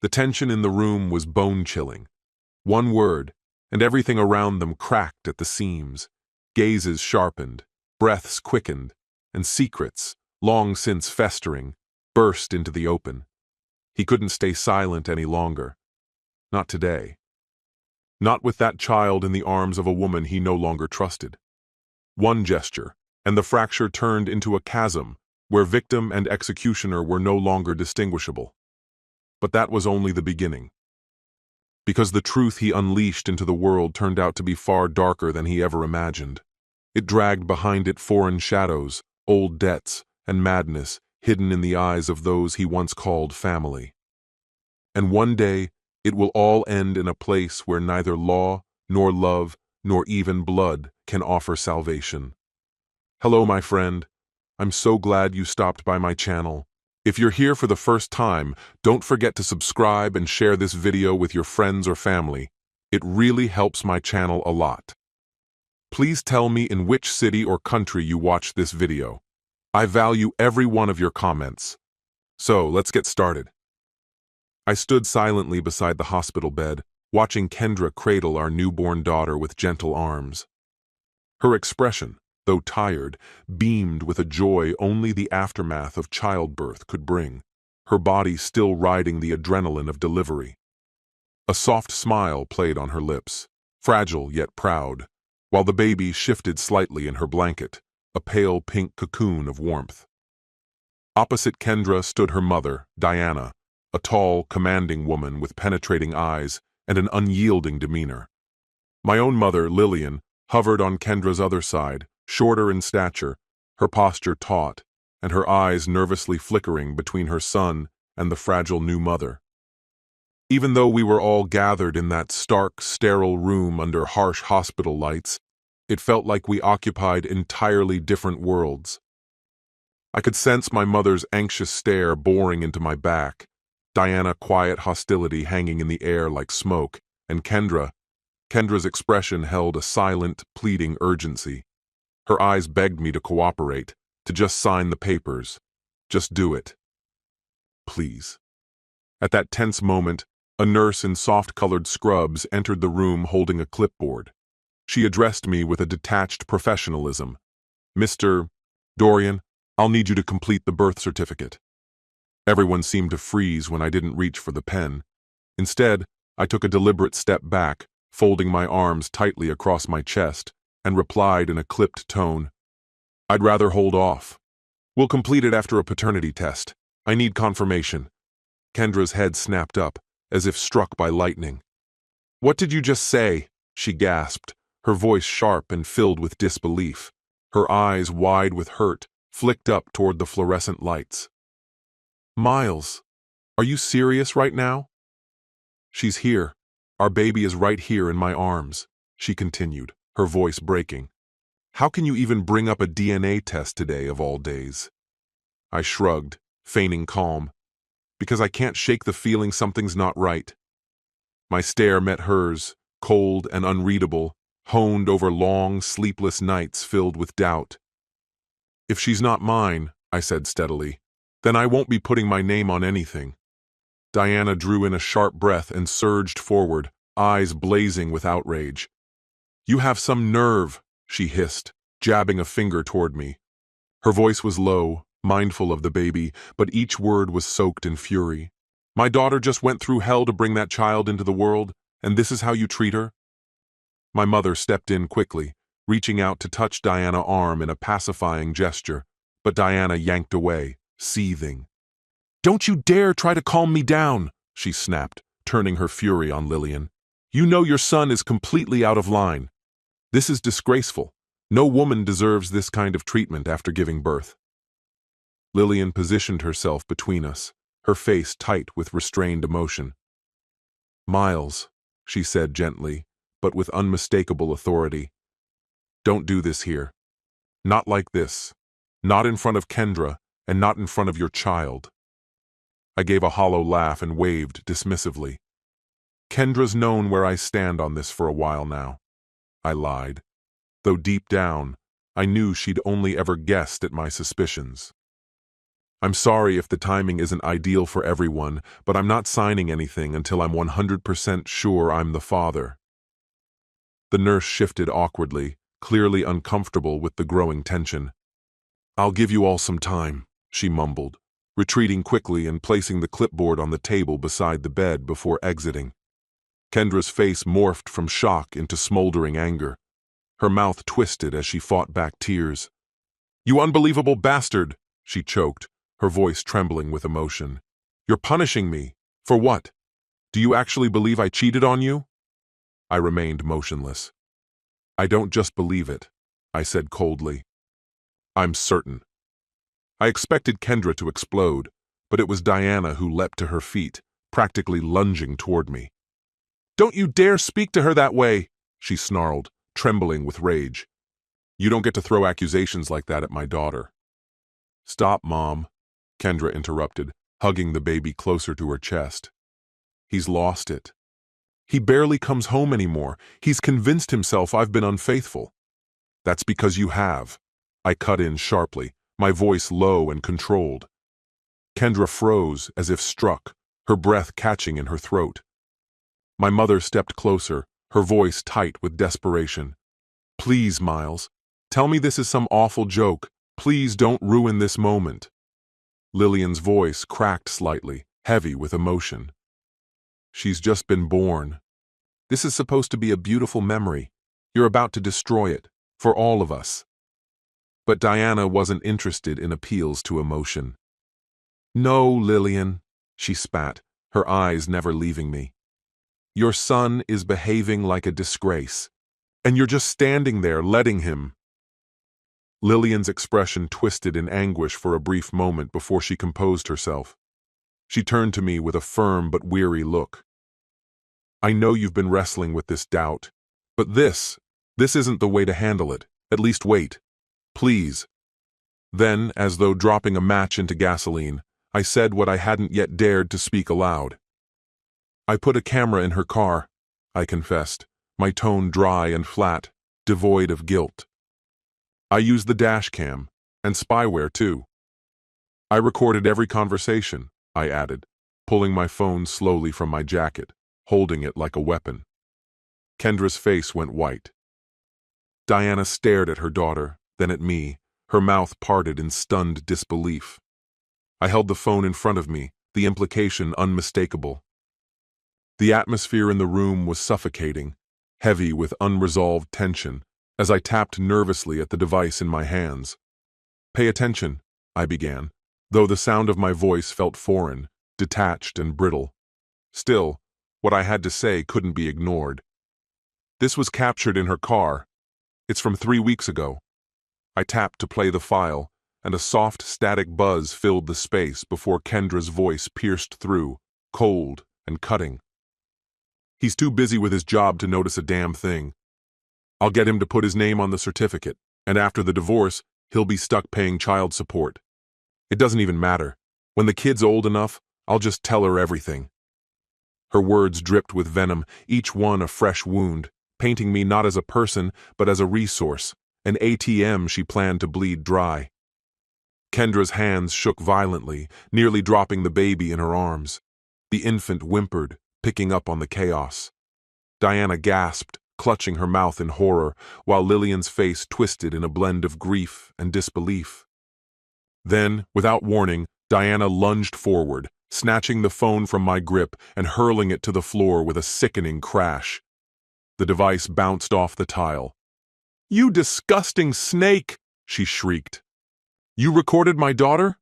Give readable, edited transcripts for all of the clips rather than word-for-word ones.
The tension in the room was bone-chilling. One word, and everything around them cracked at the seams. Gazes sharpened, breaths quickened, and secrets, long since festering, burst into the open. He couldn't stay silent any longer. Not today. Not with that child in the arms of a woman he no longer trusted. One gesture, and the fracture turned into a chasm where victim and executioner were no longer distinguishable. But that was only the beginning. Because the truth he unleashed into the world turned out to be far darker than he ever imagined. It dragged behind it foreign shadows, old debts, and madness hidden in the eyes of those he once called family. And one day, it will all end in a place where neither law, nor love, nor even blood can offer salvation. Hello, my friend. I'm so glad you stopped by my channel. If you're here for the first time, don't forget to subscribe and share this video with your friends or family. It really helps my channel a lot. Please tell me in which city or country you watched this video. I value every one of your comments. So, let's get started. I stood silently beside the hospital bed, watching Kendra cradle our newborn daughter with gentle arms. Her expression, though tired, beamed with a joy only the aftermath of childbirth could bring, her body still riding the adrenaline of delivery. A soft smile played on her lips, fragile yet proud, while the baby shifted slightly in her blanket, a pale pink cocoon of warmth. Opposite Kendra stood her mother, Diana, a tall, commanding woman with penetrating eyes and an unyielding demeanor. My own mother, Lillian, hovered on Kendra's other side, shorter in stature, her posture taut, and her eyes nervously flickering between her son and the fragile new mother. Even though we were all gathered in that stark, sterile room under harsh hospital lights, it felt like we occupied entirely different worlds. I could sense my mother's anxious stare boring into my back, Diana's quiet hostility hanging in the air like smoke, and Kendra's expression held a silent, pleading urgency. Her eyes begged me to cooperate, to just sign the papers. Just do it. Please. At that tense moment, a nurse in soft-colored scrubs entered the room holding a clipboard. She addressed me with a detached professionalism. "Mr. Dorian, I'll need you to complete the birth certificate." Everyone seemed to freeze when I didn't reach for the pen. Instead, I took a deliberate step back, folding my arms tightly across my chest, and replied in a clipped tone, "I'd rather hold off. We'll complete it after a paternity test. I need confirmation." Kendra's head snapped up, as if struck by lightning. "What did you just say?" she gasped, her voice sharp and filled with disbelief. Her eyes, wide with hurt, flicked up toward the fluorescent lights. "Miles, are you serious right now?" "She's here. Our baby is right here in my arms," she continued, her voice breaking. "How can you even bring up a DNA test today of all days?" I shrugged, feigning calm. "Because I can't shake the feeling something's not right." My stare met hers, cold and unreadable, honed over long, sleepless nights filled with doubt. "If she's not mine," I said steadily, "then I won't be putting my name on anything." Diana drew in a sharp breath and surged forward, eyes blazing with outrage. "You have some nerve," she hissed, jabbing a finger toward me. Her voice was low, mindful of the baby, but each word was soaked in fury. "My daughter just went through hell to bring that child into the world, and this is how you treat her?" My mother stepped in quickly, reaching out to touch Diana's arm in a pacifying gesture, but Diana yanked away, seething. "Don't you dare try to calm me down," she snapped, turning her fury on Lillian. "You know your son is completely out of line. This is disgraceful. No woman deserves this kind of treatment after giving birth." Lillian positioned herself between us, her face tight with restrained emotion. "Miles," she said gently, but with unmistakable authority, "don't do this here. Not like this. Not in front of Kendra, and not in front of your child." I gave a hollow laugh and waved dismissively. "Kendra's known where I stand on this for a while now." I lied, though deep down, I knew she'd only ever guessed at my suspicions. I'm sorry if the timing isn't ideal for everyone, but I'm not signing anything until I'm 100% sure I'm the father." The nurse shifted awkwardly, clearly uncomfortable with the growing tension. "I'll give you all some time," she mumbled, retreating quickly and placing the clipboard on the table beside the bed before exiting. Kendra's face morphed from shock into smoldering anger. Her mouth twisted as she fought back tears. "You unbelievable bastard!" she choked, her voice trembling with emotion. "You're punishing me. For what? Do you actually believe I cheated on you?" I remained motionless. "I don't just believe it," I said coldly. "I'm certain." I expected Kendra to explode, but it was Diana who leapt to her feet, practically lunging toward me. "Don't you dare speak to her that way!" she snarled, trembling with rage. "You don't get to throw accusations like that at my daughter." "Stop, Mom," Kendra interrupted, hugging the baby closer to her chest. "He's lost it. He barely comes home anymore. He's convinced himself I've been unfaithful." "That's because you have," I cut in sharply, my voice low and controlled. Kendra froze as if struck, her breath catching in her throat. My mother stepped closer, her voice tight with desperation. "Please, Miles, tell me this is some awful joke. Please don't ruin this moment." Lillian's voice cracked slightly, heavy with emotion. "She's just been born. This is supposed to be a beautiful memory. You're about to destroy it, for all of us." But Diana wasn't interested in appeals to emotion. "No, Lillian," she spat, her eyes never leaving me. "Your son is behaving like a disgrace, and you're just standing there letting him." Lillian's expression twisted in anguish for a brief moment before she composed herself. She turned to me with a firm but weary look. "I know you've been wrestling with this doubt, but this isn't the way to handle it. At least wait. Please." Then, as though dropping a match into gasoline, I said what I hadn't yet dared to speak aloud. "I put a camera in her car," I confessed, my tone dry and flat, devoid of guilt. "I used the dash cam, and spyware too. I recorded every conversation," I added, pulling my phone slowly from my jacket, holding it like a weapon. Kendra's face went white. Diana stared at her daughter, then at me, her mouth parted in stunned disbelief. I held the phone in front of me, the implication unmistakable. The atmosphere in the room was suffocating, heavy with unresolved tension, as I tapped nervously at the device in my hands. "Pay attention," I began, though the sound of my voice felt foreign, detached and brittle. Still, what I had to say couldn't be ignored. "This was captured in her car. It's from 3 weeks ago." I tapped to play the file, and a soft, static buzz filled the space before Kendra's voice pierced through, cold and cutting. "He's too busy with his job to notice a damn thing. I'll get him to put his name on the certificate, and after the divorce, he'll be stuck paying child support. It doesn't even matter. When the kid's old enough, I'll just tell her everything." Her words dripped with venom, each one a fresh wound, painting me not as a person, but as a resource, an ATM she planned to bleed dry. Kendra's hands shook violently, nearly dropping the baby in her arms. The infant whimpered, picking up on the chaos. Diana gasped, clutching her mouth in horror, while Lillian's face twisted in a blend of grief and disbelief. Then, without warning, Diana lunged forward, snatching the phone from my grip and hurling it to the floor with a sickening crash. The device bounced off the tile. "You disgusting snake!" she shrieked. "You recorded my daughter?"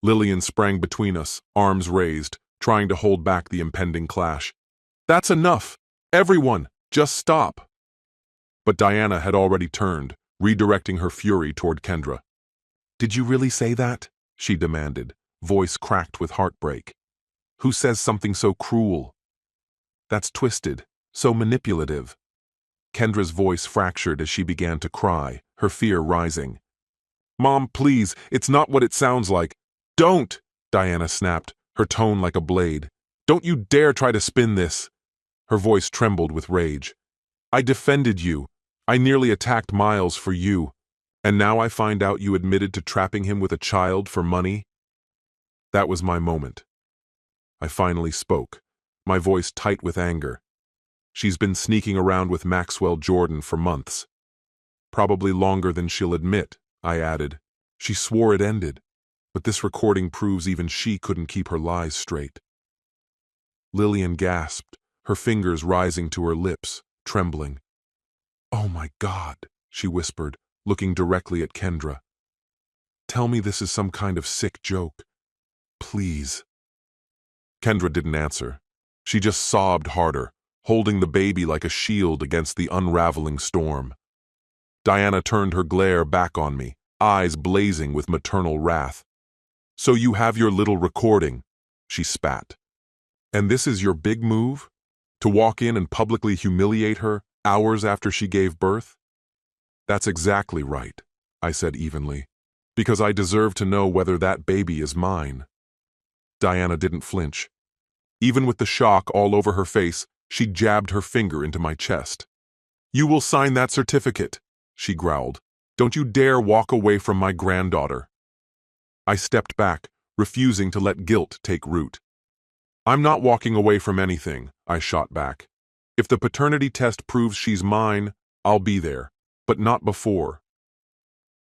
Lillian sprang between us, arms raised, trying to hold back the impending clash. "That's enough! Everyone, just stop!" But Diana had already turned, redirecting her fury toward Kendra. "Did you really say that?" she demanded, voice cracked with heartbreak. "Who says something so cruel? That's twisted, so manipulative." Kendra's voice fractured as she began to cry, her fear rising. "Mom, please, it's not what it sounds like." "Don't!" Diana snapped, her tone like a blade. "Don't you dare try to spin this." Her voice trembled with rage. "I defended you. I nearly attacked Miles for you. And now I find out you admitted to trapping him with a child for money?" That was my moment. I finally spoke, my voice tight with anger. She's been sneaking around with Maxwell Jordan for months. Probably longer than she'll admit, I added. She swore it ended, but this recording proves even she couldn't keep her lies straight. Lillian gasped, her fingers rising to her lips, trembling. "Oh my God," she whispered, looking directly at Kendra. "Tell me this is some kind of sick joke. Please." Kendra didn't answer. She just sobbed harder, holding the baby like a shield against the unraveling storm. Diana turned her glare back on me, eyes blazing with maternal wrath. "So you have your little recording," she spat. "And this is your big move? To walk in and publicly humiliate her hours after she gave birth?" "That's exactly right," I said evenly, "because I deserve to know whether that baby is mine." Diana didn't flinch. Even with the shock all over her face, she jabbed her finger into my chest. "You will sign that certificate," she growled. "Don't you dare walk away from my granddaughter." I stepped back, refusing to let guilt take root. "I'm not walking away from anything," I shot back. "If the paternity test proves she's mine, I'll be there, but not before."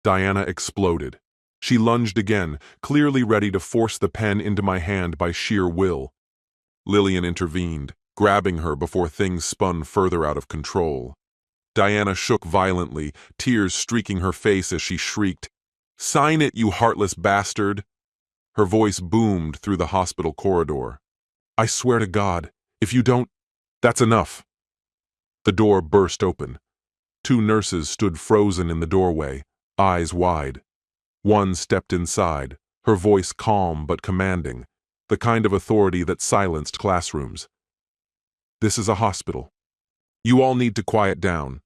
Diana exploded. She lunged again, clearly ready to force the pen into my hand by sheer will. Lillian intervened, grabbing her before things spun further out of control. Diana shook violently, tears streaking her face as she shrieked, "Sign it, you heartless bastard!" Her voice boomed through the hospital corridor. "I swear to God, if you don't, that's enough." The door burst open. Two nurses stood frozen in the doorway, eyes wide. One stepped inside, her voice calm but commanding, the kind of authority that silenced classrooms. "This is a hospital. You all need to quiet down."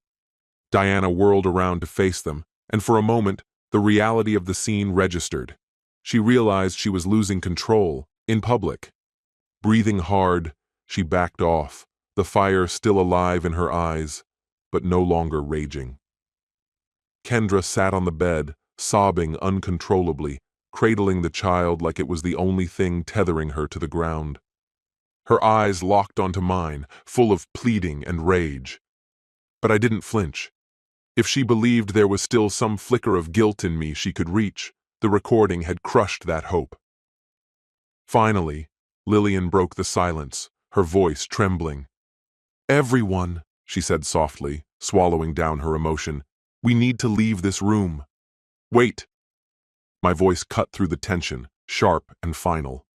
Diana whirled around to face them, and for a moment, the reality of the scene registered. She realized she was losing control, in public. Breathing hard, she backed off, the fire still alive in her eyes, but no longer raging. Kendra sat on the bed, sobbing uncontrollably, cradling the child like it was the only thing tethering her to the ground. Her eyes locked onto mine, full of pleading and rage. But I didn't flinch. If she believed there was still some flicker of guilt in me she could reach, the recording had crushed that hope. Finally, Lillian broke the silence, her voice trembling. "Everyone," she said softly, swallowing down her emotion, "we need to leave this room." "Wait!" My voice cut through the tension, sharp and final.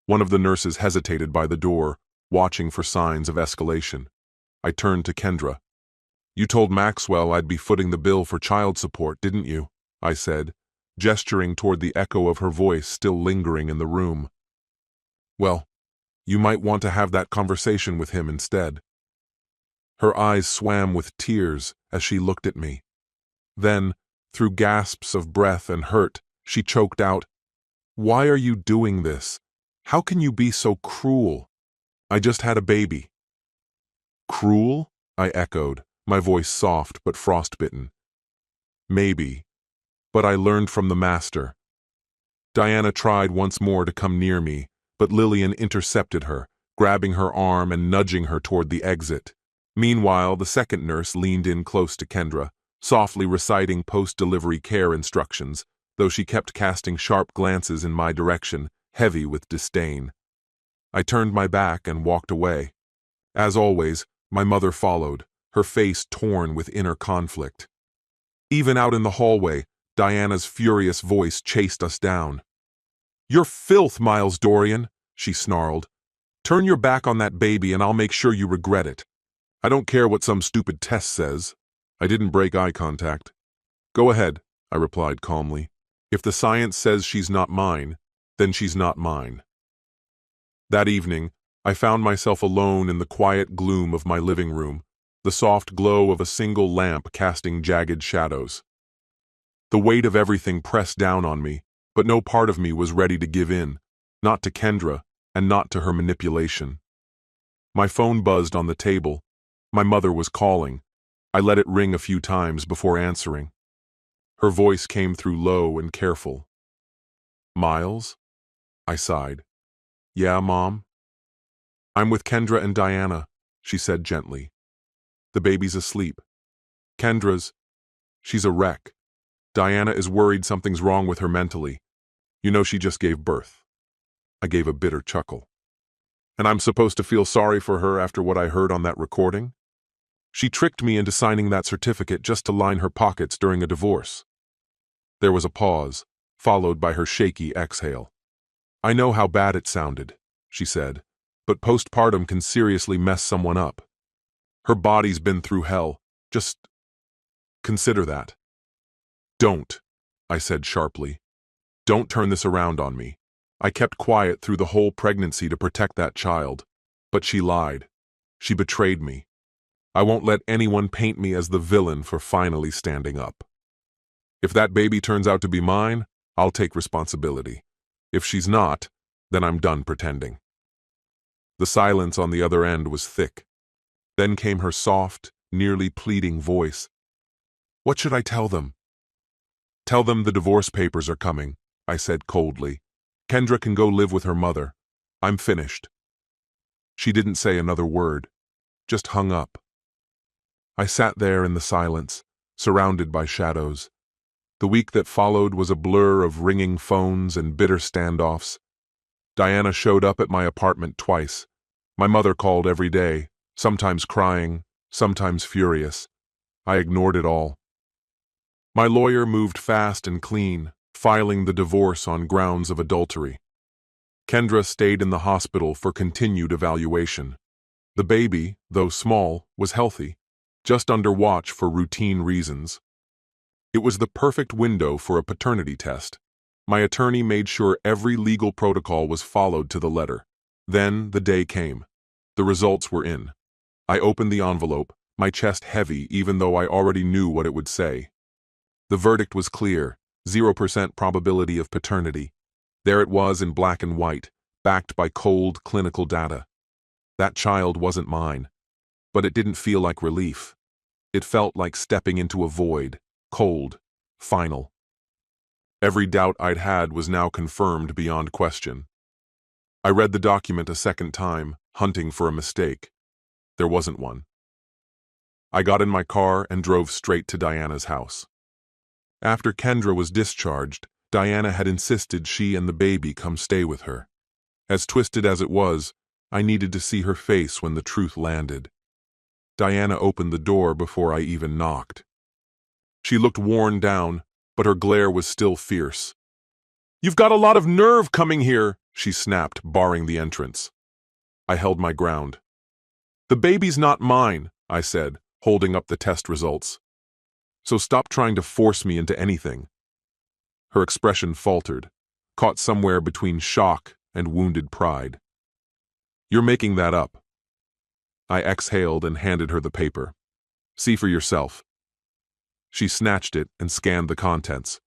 One of the nurses hesitated by the door, watching for signs of escalation. I turned to Kendra. "You told Maxwell I'd be footing the bill for child support, didn't you?" I said, gesturing toward the echo of her voice still lingering in the room. "Well, you might want to have that conversation with him instead." Her eyes swam with tears as she looked at me. Then, through gasps of breath and hurt, she choked out, "Why are you doing this? How can you be so cruel? I just had a baby." "Cruel?" I echoed, my voice soft but frostbitten. "Maybe, but I learned from the master." Diana tried once more to come near me, but Lillian intercepted her, grabbing her arm and nudging her toward the exit. Meanwhile, the second nurse leaned in close to Kendra, softly reciting post-delivery care instructions, though she kept casting sharp glances in my direction, heavy with disdain. I turned my back and walked away. As always, my mother followed, her face torn with inner conflict. Even out in the hallway, Diana's furious voice chased us down. "You're filth, Miles Dorian," she snarled. "Turn your back on that baby and I'll make sure you regret it. I don't care what some stupid test says." I didn't break eye contact. "Go ahead," I replied calmly. "If the science says she's not mine, then she's not mine." That evening, I found myself alone in the quiet gloom of my living room, the soft glow of a single lamp casting jagged shadows. The weight of everything pressed down on me, but no part of me was ready to give in, not to Kendra, and not to her manipulation. My phone buzzed on the table. My mother was calling. I let it ring a few times before answering. Her voice came through low and careful. "Miles?" I sighed. Yeah, Mom? I'm with Kendra and Diana, she said gently. The baby's asleep. She's a wreck. Diana is worried something's wrong with her mentally. You know she just gave birth. I gave a bitter chuckle. And I'm supposed to feel sorry for her after what I heard on that recording? She tricked me into signing that certificate just to line her pockets during a divorce. There was a pause, followed by her shaky exhale. I know how bad it sounded, she said, but postpartum can seriously mess someone up. Her body's been through hell. Just consider that. Don't, I said sharply. Don't turn this around on me. I kept quiet through the whole pregnancy to protect that child, but she lied. She betrayed me. I won't let anyone paint me as the villain for finally standing up. If that baby turns out to be mine, I'll take responsibility. If she's not, then I'm done pretending. The silence on the other end was thick. Then came her soft, nearly pleading voice. What should I tell them? Tell them the divorce papers are coming, I said coldly. Kendra can go live with her mother. I'm finished. She didn't say another word, just hung up. I sat there in the silence, surrounded by shadows. The week that followed was a blur of ringing phones and bitter standoffs. Diana showed up at my apartment twice. My mother called every day, sometimes crying, sometimes furious. I ignored it all. My lawyer moved fast and clean, filing the divorce on grounds of adultery. Kendra stayed in the hospital for continued evaluation. The baby, though small, was healthy, just under watch for routine reasons. It was the perfect window for a paternity test. My attorney made sure every legal protocol was followed to the letter. Then the day came. The results were in. I opened the envelope, my chest heavy even though I already knew what it would say. The verdict was clear, 0% probability of paternity. There it was in black and white, backed by cold clinical data. That child wasn't mine. But it didn't feel like relief. It felt like stepping into a void, cold, final. Every doubt I'd had was now confirmed beyond question. I read the document a second time, hunting for a mistake. There wasn't one. I got in my car and drove straight to Diana's house. After Kendra was discharged, Diana had insisted she and the baby come stay with her. As twisted as it was, I needed to see her face when the truth landed. Diana opened the door before I even knocked. She looked worn down, but her glare was still fierce. "You've got a lot of nerve coming here," she snapped, barring the entrance. I held my ground. "The baby's not mine," I said, holding up the test results. "So stop trying to force me into anything." Her expression faltered, caught somewhere between shock and wounded pride. "You're making that up." I exhaled and handed her the paper. "See for yourself." She snatched it and scanned the contents.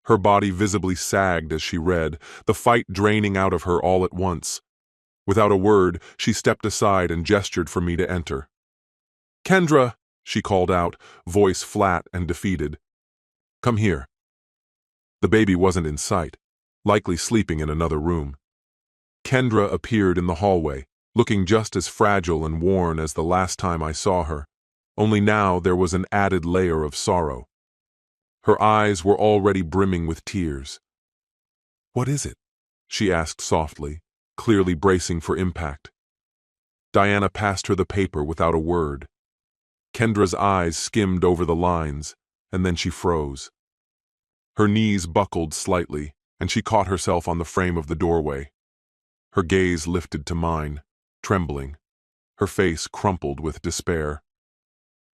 Her body visibly sagged as she read, the fight draining out of her all at once. Without a word, she stepped aside and gestured for me to enter. "Kendra," she called out, voice flat and defeated. "Come here." The baby wasn't in sight, likely sleeping in another room. Kendra appeared in the hallway, looking just as fragile and worn as the last time I saw her, only now there was an added layer of sorrow. Her eyes were already brimming with tears. "What is it?" she asked softly, clearly bracing for impact. Diana passed her the paper without a word. Kendra's eyes skimmed over the lines, and then she froze. Her knees buckled slightly, and she caught herself on the frame of the doorway. Her gaze lifted to mine, trembling. Her face crumpled with despair.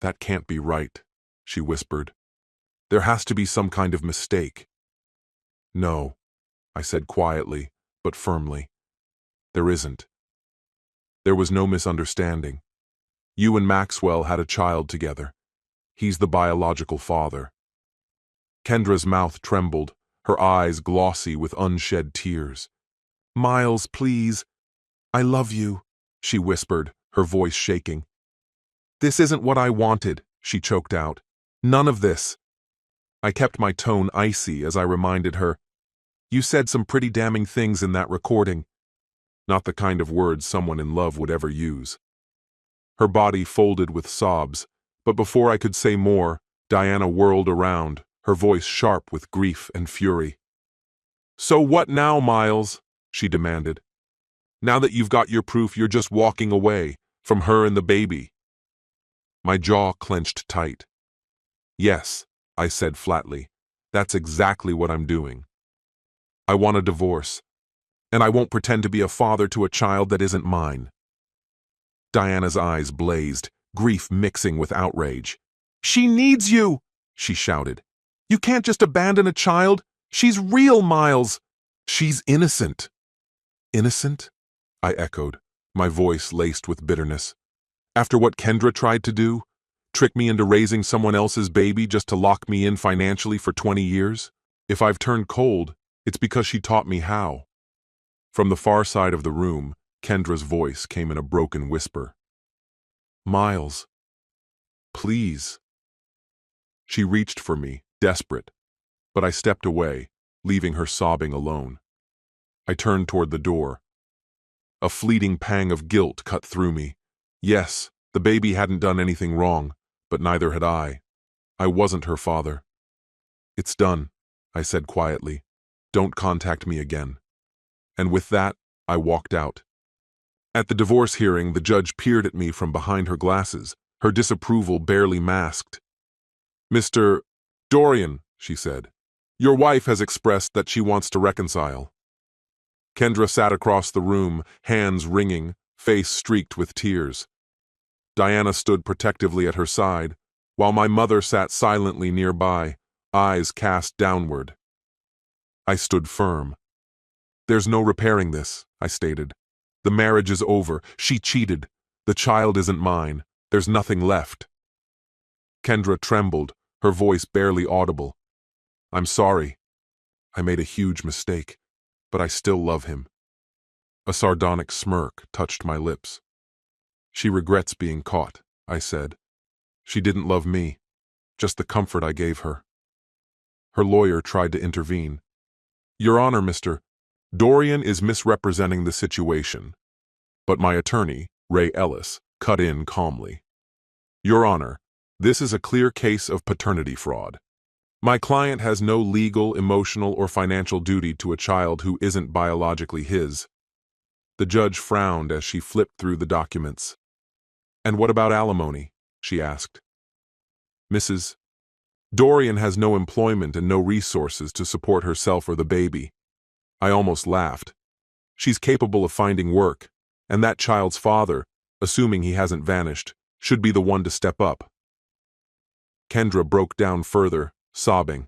"That can't be right," she whispered. "There has to be some kind of mistake." "No," I said quietly, but firmly. "There isn't. There was no misunderstanding. You and Maxwell had a child together. He's the biological father." Kendra's mouth trembled, her eyes glossy with unshed tears. "Miles, please. I love you," she whispered, her voice shaking. "This isn't what I wanted," she choked out. "None of this." I kept my tone icy as I reminded her, You said some pretty damning things in that recording. Not the kind of words someone in love would ever use. Her body folded with sobs, but before I could say more, Diana whirled around, her voice sharp with grief and fury. "So what now, Miles?" she demanded. "Now that you've got your proof, you're just walking away from her and the baby." My jaw clenched tight. "Yes," I said flatly. "That's exactly what I'm doing. I want a divorce, and I won't pretend to be a father to a child that isn't mine." Diana's eyes blazed, grief mixing with outrage. "She needs you!" she shouted. "You can't just abandon a child. She's real, Miles. She's innocent." "Innocent?" I echoed, my voice laced with bitterness. "After what Kendra tried to do? Trick me into raising someone else's baby just to lock me in financially for 20 years? If I've turned cold, it's because she taught me how." From the far side of the room, Kendra's voice came in a broken whisper. "Miles, please." She reached for me, desperate, but I stepped away, leaving her sobbing alone. I turned toward the door. A fleeting pang of guilt cut through me. Yes, the baby hadn't done anything wrong, but neither had I. I wasn't her father. "It's done," I said quietly. "Don't contact me again." And with that, I walked out. At the divorce hearing, the judge peered at me from behind her glasses, her disapproval barely masked. "Mr. Dorian," she said, "your wife has expressed that she wants to reconcile." Kendra sat across the room, hands wringing, face streaked with tears. Diana stood protectively at her side, while my mother sat silently nearby, eyes cast downward. I stood firm. "There's no repairing this," I stated. "The marriage is over. She cheated. The child isn't mine. There's nothing left." Kendra trembled, her voice barely audible. "I'm sorry. I made a huge mistake, but I still love him." A sardonic smirk touched my lips. "She regrets being caught," I said. "She didn't love me, just the comfort I gave her." Her lawyer tried to intervene. "Your Honor, Mr. Dorian is misrepresenting the situation." But my attorney, Ray Ellis, cut in calmly. "Your Honor, this is a clear case of paternity fraud. My client has no legal, emotional, or financial duty to a child who isn't biologically his." The judge frowned as she flipped through the documents. "And what about alimony?" she asked. "Mrs. Dorian has no employment and no resources to support herself or the baby." I almost laughed. "She's capable of finding work, and that child's father, assuming he hasn't vanished, should be the one to step up." Kendra broke down further, sobbing.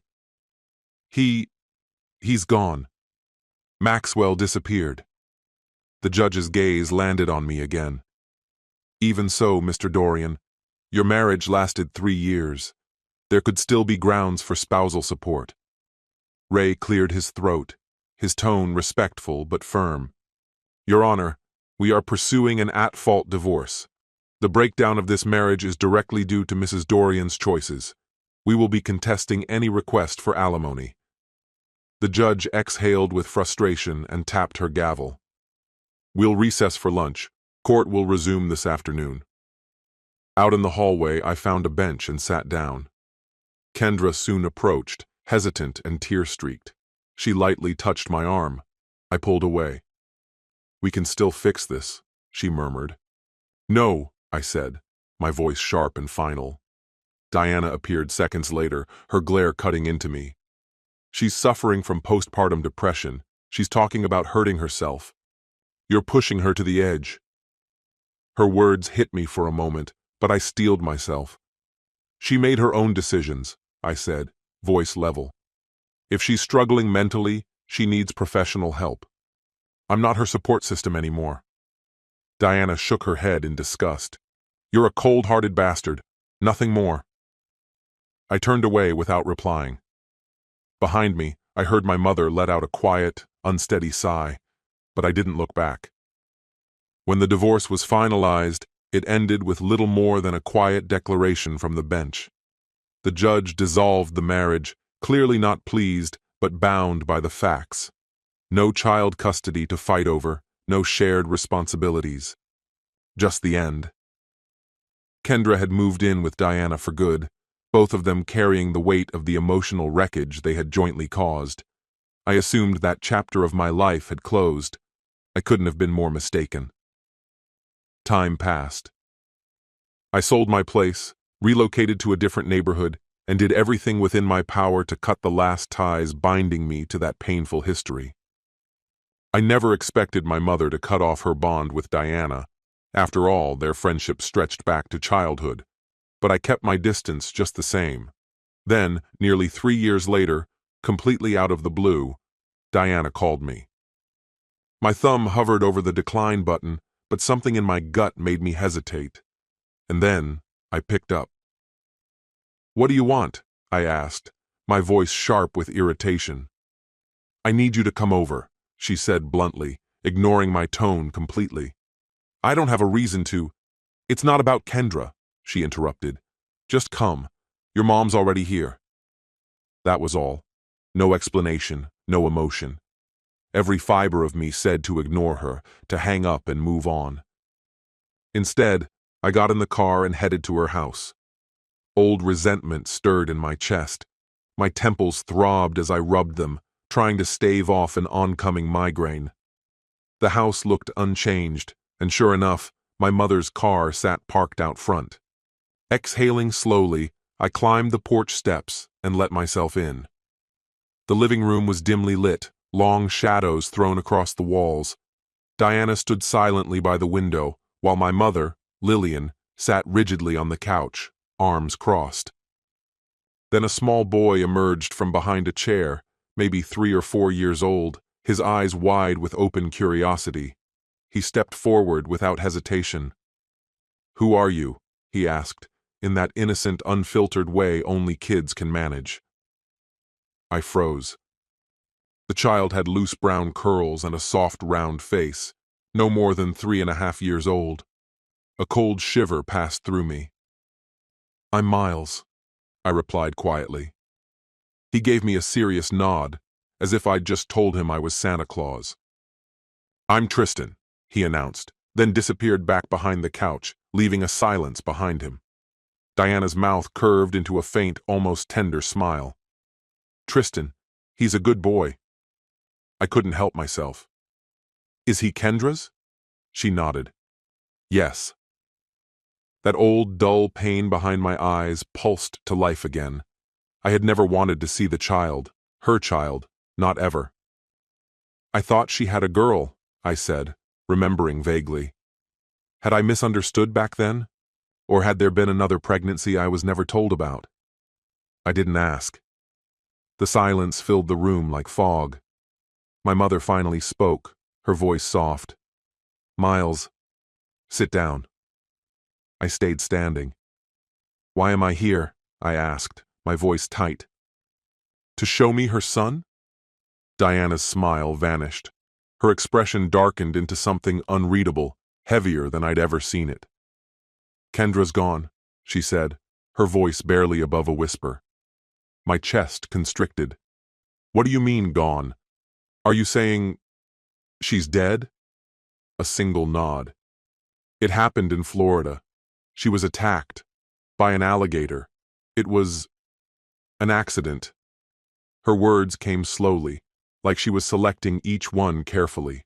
He's gone. Maxwell disappeared." The judge's gaze landed on me again. "Even so, Mr. Dorian, your marriage lasted 3 years. There could still be grounds for spousal support." Ray cleared his throat, his tone respectful but firm. "Your Honor, we are pursuing an at-fault divorce. The breakdown of this marriage is directly due to Mrs. Dorian's choices. We will be contesting any request for alimony." The judge exhaled with frustration and tapped her gavel. "We'll recess for lunch. Court will resume this afternoon." Out in the hallway, I found a bench and sat down. Kendra soon approached, hesitant and tear-streaked. She lightly touched my arm. I pulled away. "We can still fix this," she murmured. "No," I said, my voice sharp and final. Diana appeared seconds later, her glare cutting into me. "She's suffering from postpartum depression. She's talking about hurting herself. You're pushing her to the edge." Her words hit me for a moment, but I steeled myself. "She made her own decisions," I said, voice level. "If she's struggling mentally, she needs professional help. I'm not her support system anymore." Diana shook her head in disgust. "You're a cold-hearted bastard. Nothing more." I turned away without replying. Behind me, I heard my mother let out a quiet, unsteady sigh, but I didn't look back. When the divorce was finalized, it ended with little more than a quiet declaration from the bench. The judge dissolved the marriage, clearly not pleased, but bound by the facts. No child custody to fight over, no shared responsibilities. Just the end. Kendra had moved in with Diana for good, both of them carrying the weight of the emotional wreckage they had jointly caused. I assumed that chapter of my life had closed. I couldn't have been more mistaken. Time passed. I sold my place, relocated to a different neighborhood, and did everything within my power to cut the last ties binding me to that painful history. I never expected my mother to cut off her bond with Diana. After all, their friendship stretched back to childhood. But I kept my distance just the same. Then, nearly 3 years later, completely out of the blue, Diana called me. My thumb hovered over the decline button, but something in my gut made me hesitate. And then, I picked up. "What do you want?" I asked, my voice sharp with irritation. "I need you to come over," she said bluntly, ignoring my tone completely. "I don't have a reason to—" "It's not about Kendra," she interrupted. "Just come. Your mom's already here." That was all. No explanation, no emotion. Every fiber of me said to ignore her, to hang up and move on. Instead, I got in the car and headed to her house. Old resentment stirred in my chest. My temples throbbed as I rubbed them, trying to stave off an oncoming migraine. The house looked unchanged, and sure enough, my mother's car sat parked out front. Exhaling slowly, I climbed the porch steps and let myself in. The living room was dimly lit, long shadows thrown across the walls. Diana stood silently by the window, while my mother, Lillian, sat rigidly on the couch, arms crossed. Then a small boy emerged from behind a chair, maybe 3 or 4 years old, his eyes wide with open curiosity. He stepped forward without hesitation. "Who are you?" he asked, in that innocent, unfiltered way only kids can manage. I froze. The child had loose brown curls and a soft, round face, no more than 3.5 years old. A cold shiver passed through me. "I'm Miles," I replied quietly. He gave me a serious nod, as if I'd just told him I was Santa Claus. "I'm Tristan," he announced, then disappeared back behind the couch, leaving a silence behind him. Diana's mouth curved into a faint, almost tender smile. "Tristan, he's a good boy." I couldn't help myself. "Is he Kendra's?" She nodded. "Yes." That old, dull pain behind my eyes pulsed to life again. I had never wanted to see the child, her child, not ever. "I thought she had a girl," I said, remembering vaguely. Had I misunderstood back then? Or had there been another pregnancy I was never told about? I didn't ask. The silence filled the room like fog. My mother finally spoke, her voice soft. "Miles, sit down." I stayed standing. "Why am I here?" I asked, my voice tight. "To show me her son?" Diana's smile vanished. Her expression darkened into something unreadable, heavier than I'd ever seen it. "Kendra's gone," she said, her voice barely above a whisper. My chest constricted. "What do you mean, gone? Are you saying she's dead?" A single nod. "It happened in Florida. She was attacked by an alligator. It was an accident." Her words came slowly, like she was selecting each one carefully.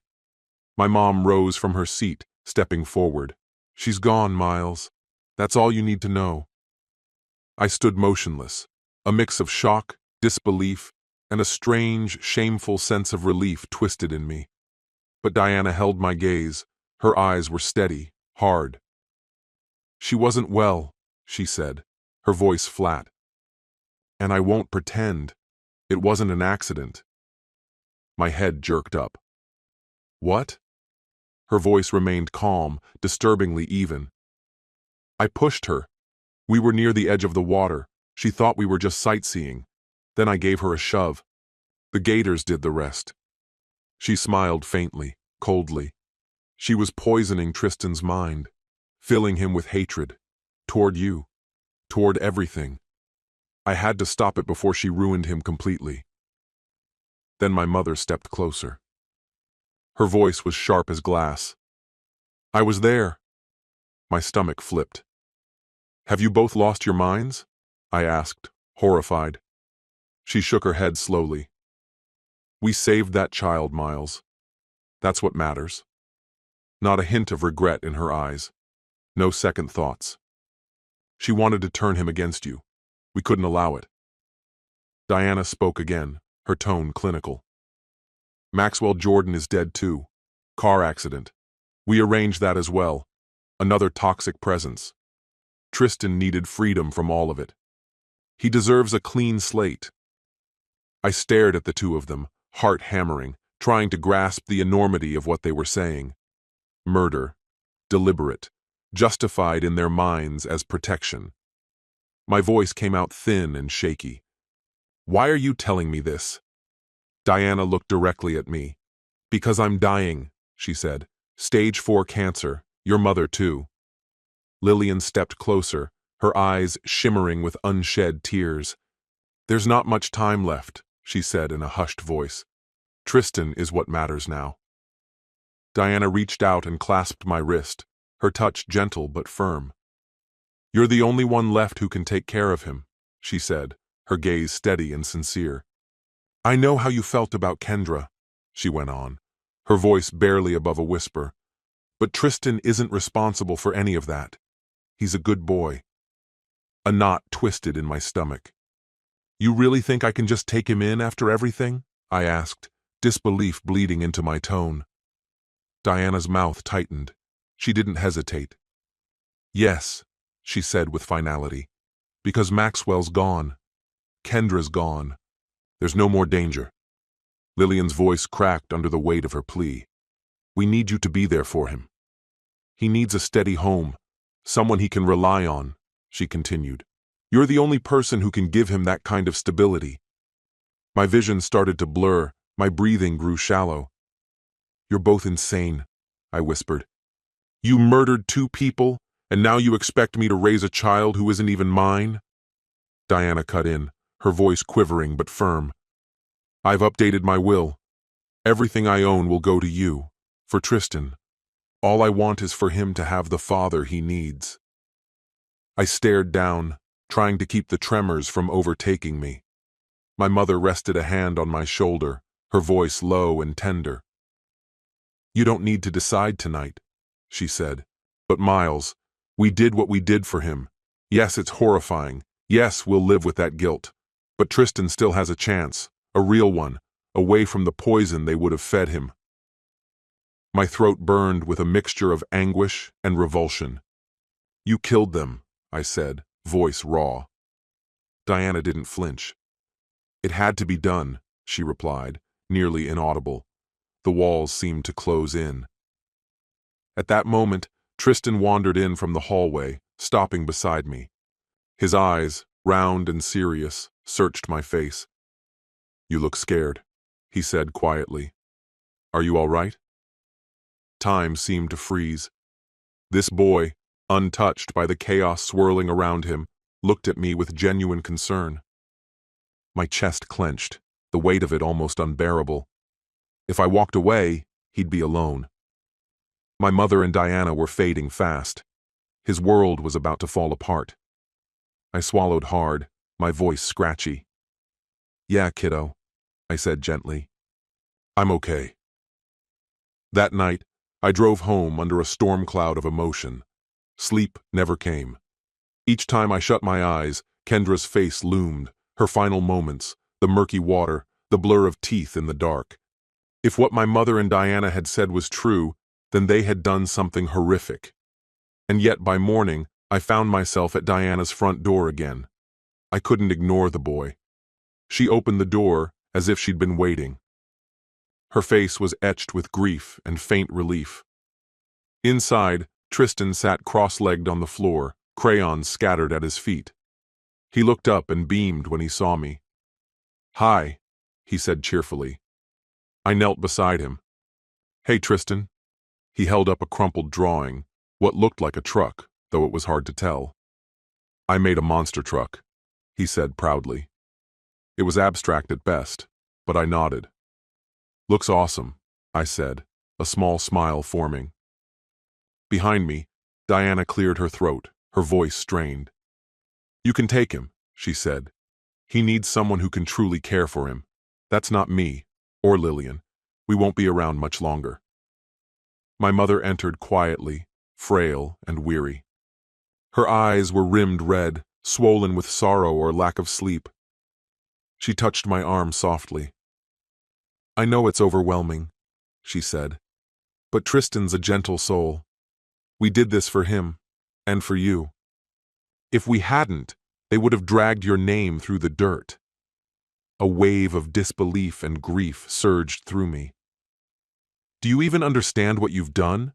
My mom rose from her seat, stepping forward. "She's gone, Miles. That's all you need to know." I stood motionless, a mix of shock, disbelief, and a strange, shameful sense of relief twisted in me. But Diana held my gaze. Her eyes were steady, hard. "She wasn't well," she said, her voice flat. "And I won't pretend. It wasn't an accident." My head jerked up. "What?" Her voice remained calm, disturbingly even. "I pushed her. We were near the edge of the water. She thought we were just sightseeing. Then I gave her a shove. The gators did the rest." She smiled faintly, coldly. She was poisoning Tristan's mind, filling him with hatred. Toward you. Toward everything. I had to stop it before she ruined him completely. Then my mother stepped closer. Her voice was sharp as glass. I was there. My stomach flipped. Have you both lost your minds? I asked, horrified. She shook her head slowly. We saved that child, Miles. That's what matters. Not a hint of regret in her eyes. No second thoughts. She wanted to turn him against you. We couldn't allow it. Diana spoke again, her tone clinical. Maxwell Jordan is dead too. Car accident. We arranged that as well. Another toxic presence. Tristan needed freedom from all of it. He deserves a clean slate. I stared at the two of them, heart hammering, trying to grasp the enormity of what they were saying. Murder. Deliberate. Justified in their minds as protection. My voice came out thin and shaky. Why are you telling me this? Diana looked directly at me. Because I'm dying, she said. Stage 4 cancer. Your mother too. Lillian stepped closer, her eyes shimmering with unshed tears. There's not much time left, she said in a hushed voice. Tristan is what matters now. Diana reached out and clasped my wrist, her touch gentle but firm. You're the only one left who can take care of him, she said, her gaze steady and sincere. I know how you felt about Kendra, she went on, her voice barely above a whisper. But Tristan isn't responsible for any of that. He's a good boy. A knot twisted in my stomach. You really think I can just take him in after everything? I asked, disbelief bleeding into my tone. Diana's mouth tightened. She didn't hesitate. Yes, she said with finality. Because Maxwell's gone. Kendra's gone. There's no more danger. Lillian's voice cracked under the weight of her plea. We need you to be there for him. He needs a steady home, someone he can rely on, she continued. You're the only person who can give him that kind of stability. My vision started to blur, my breathing grew shallow. You're both insane, I whispered. You murdered 2 people, and now you expect me to raise a child who isn't even mine? Diana cut in, her voice quivering but firm. I've updated my will. Everything I own will go to you, for Tristan. All I want is for him to have the father he needs. I stared down, trying to keep the tremors from overtaking me. My mother rested a hand on my shoulder, her voice low and tender. You don't need to decide tonight, she said. But Miles, we did what we did for him. Yes, it's horrifying. Yes, we'll live with that guilt. But Tristan still has a chance, a real one, away from the poison they would have fed him. My throat burned with a mixture of anguish and revulsion. You killed them, I said, voice raw. Diana didn't flinch. It had to be done, she replied, nearly inaudible. The walls seemed to close in. At that moment, Tristan wandered in from the hallway, stopping beside me. His eyes, round and serious, searched my face. You look scared, he said quietly. Are you all right? Time seemed to freeze. This boy, untouched by the chaos swirling around him, looked at me with genuine concern. My chest clenched, the weight of it almost unbearable. If I walked away, he'd be alone. My mother and Diana were fading fast. His world was about to fall apart. I swallowed hard, my voice scratchy. Yeah, kiddo, I said gently. I'm okay. That night, I drove home under a storm cloud of emotion. Sleep never came. Each time I shut my eyes, Kendra's face loomed, her final moments, the murky water, the blur of teeth in the dark. If what my mother and Diana had said was true, then they had done something horrific. And yet by morning, I found myself at Diana's front door again. I couldn't ignore the boy. She opened the door as if she'd been waiting. Her face was etched with grief and faint relief. Inside, Tristan sat cross-legged on the floor, crayons scattered at his feet. He looked up and beamed when he saw me. Hi, he said cheerfully. I knelt beside him. Hey, Tristan. He held up a crumpled drawing, what looked like a truck, though it was hard to tell. I made a monster truck, he said proudly. It was abstract at best, but I nodded. Looks awesome, I said, a small smile forming. Behind me, Diana cleared her throat, her voice strained. You can take him, she said. He needs someone who can truly care for him. That's not me, or Lillian. We won't be around much longer. My mother entered quietly, frail and weary. Her eyes were rimmed red, swollen with sorrow or lack of sleep. She touched my arm softly. I know it's overwhelming, she said, but Tristan's a gentle soul. We did this for him, and for you. If we hadn't, they would have dragged your name through the dirt. A wave of disbelief and grief surged through me. Do you even understand what you've done?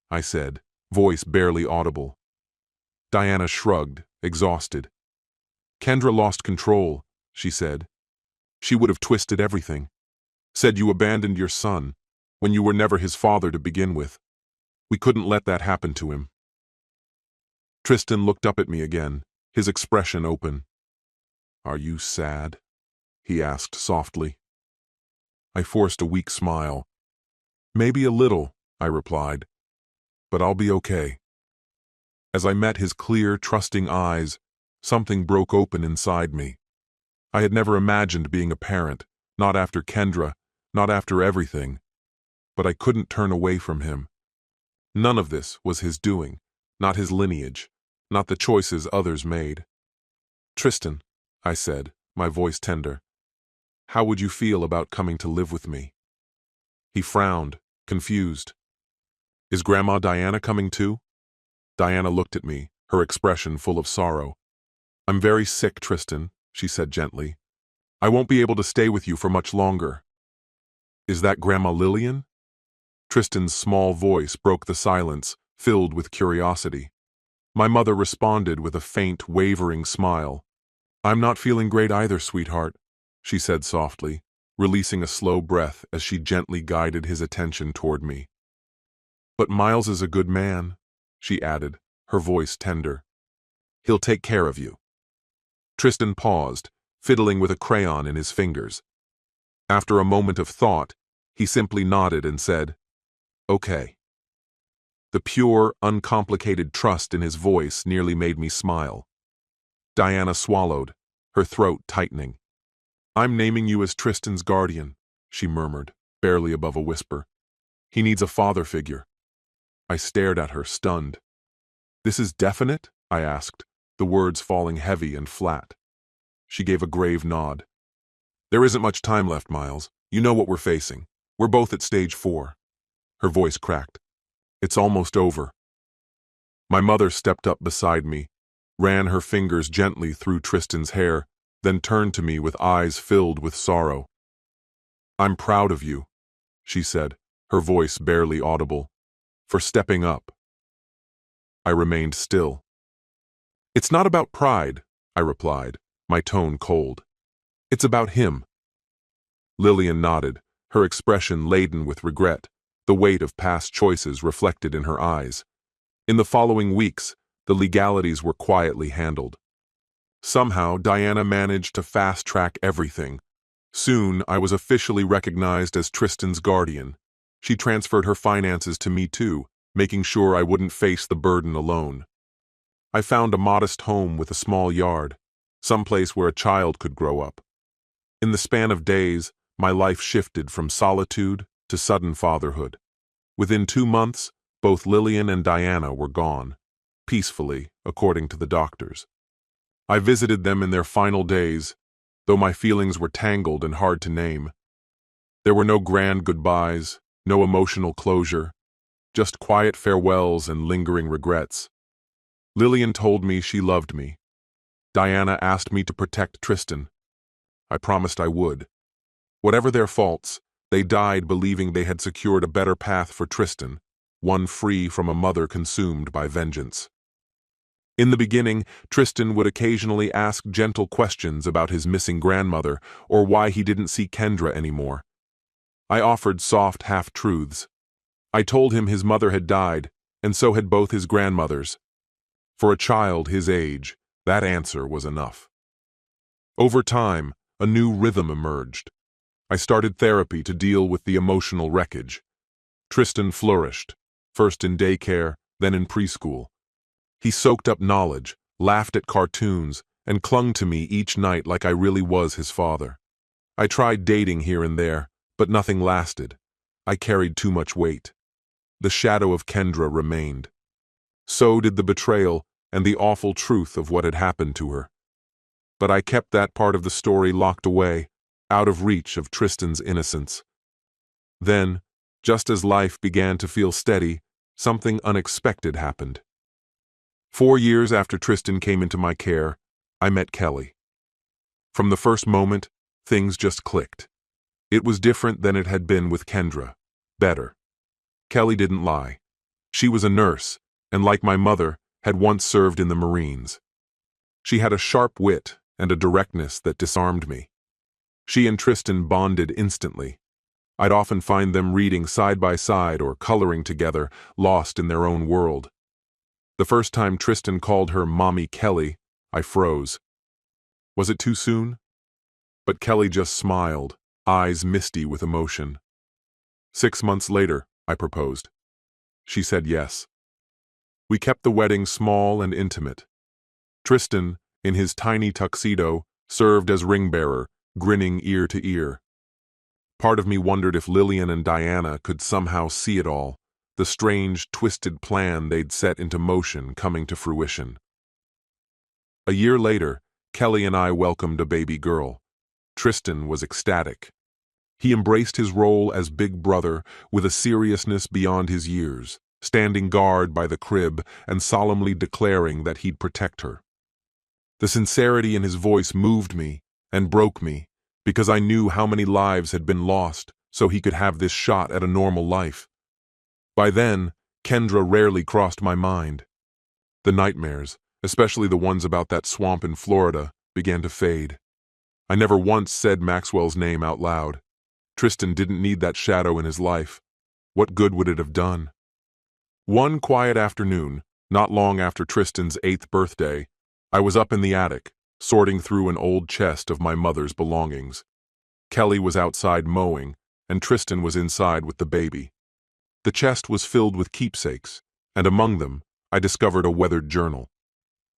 I said, voice barely audible. Diana shrugged, exhausted. Kendra lost control, she said. She would have twisted everything. Said you abandoned your son, when you were never his father to begin with. We couldn't let that happen to him. Tristan looked up at me again, his expression open. Are you sad? He asked softly. I forced a weak smile. Maybe a little, I replied, but I'll be okay. As I met his clear, trusting eyes, something broke open inside me. I had never imagined being a parent, not after Kendra, not after everything. But I couldn't turn away from him. None of this was his doing, not his lineage, not the choices others made. Tristan, I said, my voice tender, how would you feel about coming to live with me? He frowned, confused. Is Grandma Diana coming too? Diana looked at me, her expression full of sorrow. I'm very sick, Tristan, she said gently. I won't be able to stay with you for much longer. Is that Grandma Lillian? Tristan's small voice broke the silence, filled with curiosity. My mother responded with a faint, wavering smile. I'm not feeling great either, sweetheart, she said softly, releasing a slow breath as she gently guided his attention toward me. But Miles is a good man, she added, her voice tender. He'll take care of you. Tristan paused, fiddling with a crayon in his fingers. After a moment of thought, he simply nodded and said, Okay. The pure, uncomplicated trust in his voice nearly made me smile. Diana swallowed, her throat tightening. I'm naming you as Tristan's guardian, she murmured, barely above a whisper. He needs a father figure. I stared at her, stunned. This is definite? I asked, the words falling heavy and flat. She gave a grave nod. There isn't much time left, Miles. You know what we're facing. We're both at stage 4. Her voice cracked. It's almost over. My mother stepped up beside me, ran her fingers gently through Tristan's hair, then turned to me with eyes filled with sorrow. I'm proud of you, she said, her voice barely audible, for stepping up. I remained still. It's not about pride, I replied, my tone cold. It's about him. Lillian nodded, her expression laden with regret, the weight of past choices reflected in her eyes. In the following weeks, the legalities were quietly handled. Somehow, Diana managed to fast-track everything. Soon, I was officially recognized as Tristan's guardian. She transferred her finances to me too, making sure I wouldn't face the burden alone. I found a modest home with a small yard, someplace where a child could grow up. In the span of days, my life shifted from solitude to sudden fatherhood. Within 2 months, both Lillian and Diana were gone, peacefully, according to the doctors. I visited them in their final days, though my feelings were tangled and hard to name. There were no grand goodbyes, no emotional closure, just quiet farewells and lingering regrets. Lillian told me she loved me. Diana asked me to protect Tristan. I promised I would. Whatever their faults, they died believing they had secured a better path for Tristan, one free from a mother consumed by vengeance. In the beginning, Tristan would occasionally ask gentle questions about his missing grandmother or why he didn't see Kendra anymore. I offered soft half-truths. I told him his mother had died, and so had both his grandmothers. For a child his age, that answer was enough. Over time, a new rhythm emerged. I started therapy to deal with the emotional wreckage. Tristan flourished, first in daycare, then in preschool. He soaked up knowledge, laughed at cartoons, and clung to me each night like I really was his father. I tried dating here and there, but nothing lasted. I carried too much weight. The shadow of Kendra remained. So did the betrayal and the awful truth of what had happened to her. But I kept that part of the story locked away, out of reach of Tristan's innocence. Then, just as life began to feel steady, something unexpected happened. 4 years after Tristan came into my care, I met Kelly. From the first moment, things just clicked. It was different than it had been with Kendra. Better. Kelly didn't lie. She was a nurse, and like my mother, had once served in the Marines. She had a sharp wit and a directness that disarmed me. She and Tristan bonded instantly. I'd often find them reading side by side or coloring together, lost in their own world. The first time Tristan called her Mommy Kelly, I froze. Was it too soon? But Kelly just smiled, eyes misty with emotion. 6 months later, I proposed. She said yes. We kept the wedding small and intimate. Tristan, in his tiny tuxedo, served as ring bearer, grinning ear to ear. Part of me wondered if Lillian and Diana could somehow see it all, the strange, twisted plan they'd set into motion coming to fruition. A year later, Kelly and I welcomed a baby girl. Tristan was ecstatic. He embraced his role as big brother with a seriousness beyond his years, standing guard by the crib and solemnly declaring that he'd protect her. The sincerity in his voice moved me and broke me, because I knew how many lives had been lost so he could have this shot at a normal life. By then, Kendra rarely crossed my mind. The nightmares, especially the ones about that swamp in Florida, began to fade. I never once said Maxwell's name out loud. Tristan didn't need that shadow in his life. What good would it have done? One quiet afternoon, not long after Tristan's 8th birthday, I was up in the attic, sorting through an old chest of my mother's belongings. Kelly was outside mowing, and Tristan was inside with the baby. The chest was filled with keepsakes, and among them, I discovered a weathered journal.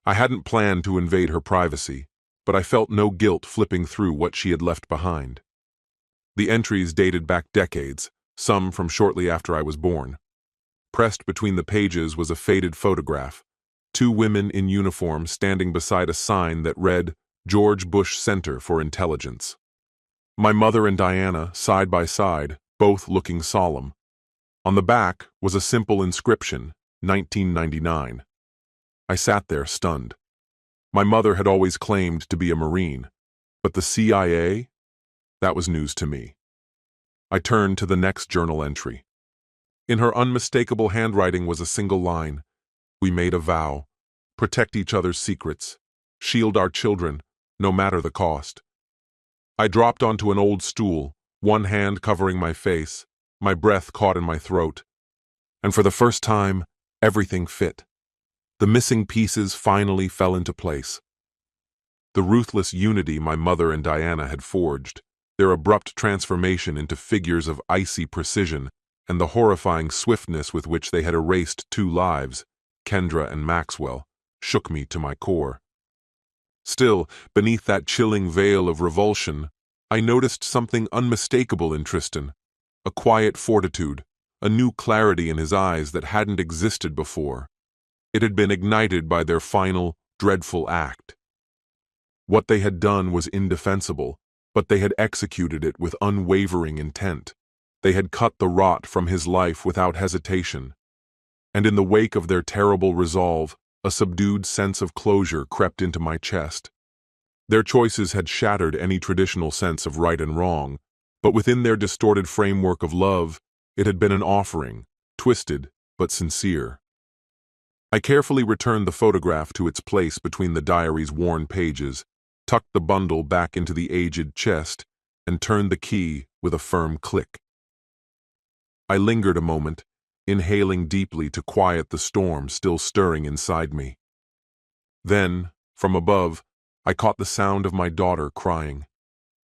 I hadn't planned to invade her privacy, but I felt no guilt flipping through what she had left behind. The entries dated back decades, some from shortly after I was born. Pressed between the pages was a faded photograph, 2 women in uniform standing beside a sign that read, George Bush Center for Intelligence. My mother and Diana, side by side, both looking solemn. On the back was a simple inscription, 1999. I sat there stunned. My mother had always claimed to be a Marine, but the CIA? That was news to me. I turned to the next journal entry. In her unmistakable handwriting was a single line. We made a vow. Protect each other's secrets. Shield our children, no matter the cost. I dropped onto an old stool, one hand covering my face, my breath caught in my throat. And for the first time, everything fit. The missing pieces finally fell into place. The ruthless unity my mother and Diana had forged, their abrupt transformation into figures of icy precision, and the horrifying swiftness with which they had erased 2 lives, Kendra and Maxwell, shook me to my core. Still, beneath that chilling veil of revulsion, I noticed something unmistakable in Tristan, a quiet fortitude, a new clarity in his eyes that hadn't existed before. It had been ignited by their final, dreadful act. What they had done was indefensible, but they had executed it with unwavering intent. They had cut the rot from his life without hesitation. And in the wake of their terrible resolve, a subdued sense of closure crept into my chest. Their choices had shattered any traditional sense of right and wrong, but within their distorted framework of love, it had been an offering, twisted but sincere. I carefully returned the photograph to its place between the diary's worn pages, tucked the bundle back into the aged chest, and turned the key with a firm click. I lingered a moment, inhaling deeply to quiet the storm still stirring inside me. Then, from above, I caught the sound of my daughter crying.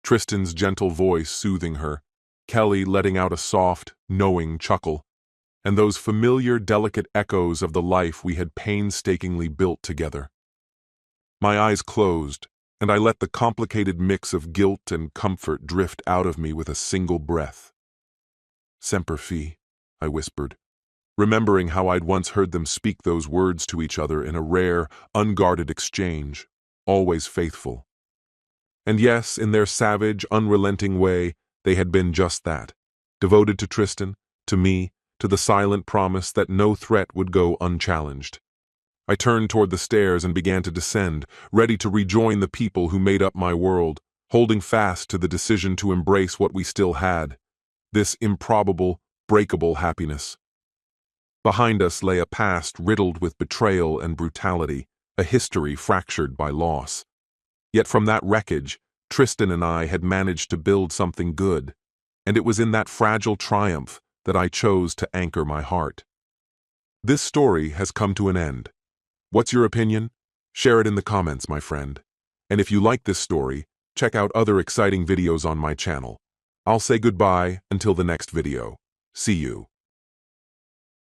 Tristan's gentle voice soothing her, Kelly letting out a soft, knowing chuckle, and those familiar, delicate echoes of the life we had painstakingly built together. My eyes closed, and I let the complicated mix of guilt and comfort drift out of me with a single breath. "Semper Fi," I whispered, remembering how I'd once heard them speak those words to each other in a rare, unguarded exchange, always faithful. And yes, in their savage, unrelenting way, they had been just that, devoted to Tristan, to me, to the silent promise that no threat would go unchallenged. I turned toward the stairs and began to descend, ready to rejoin the people who made up my world, holding fast to the decision to embrace what we still had, this improbable, breakable happiness. Behind us lay a past riddled with betrayal and brutality, a history fractured by loss. Yet from that wreckage, Tristan and I had managed to build something good, and it was in that fragile triumph that I chose to anchor my heart. This story has come to an end. What's your opinion? Share it in the comments, my friend. And if you like this story, check out other exciting videos on my channel. I'll say goodbye until the next video. See you.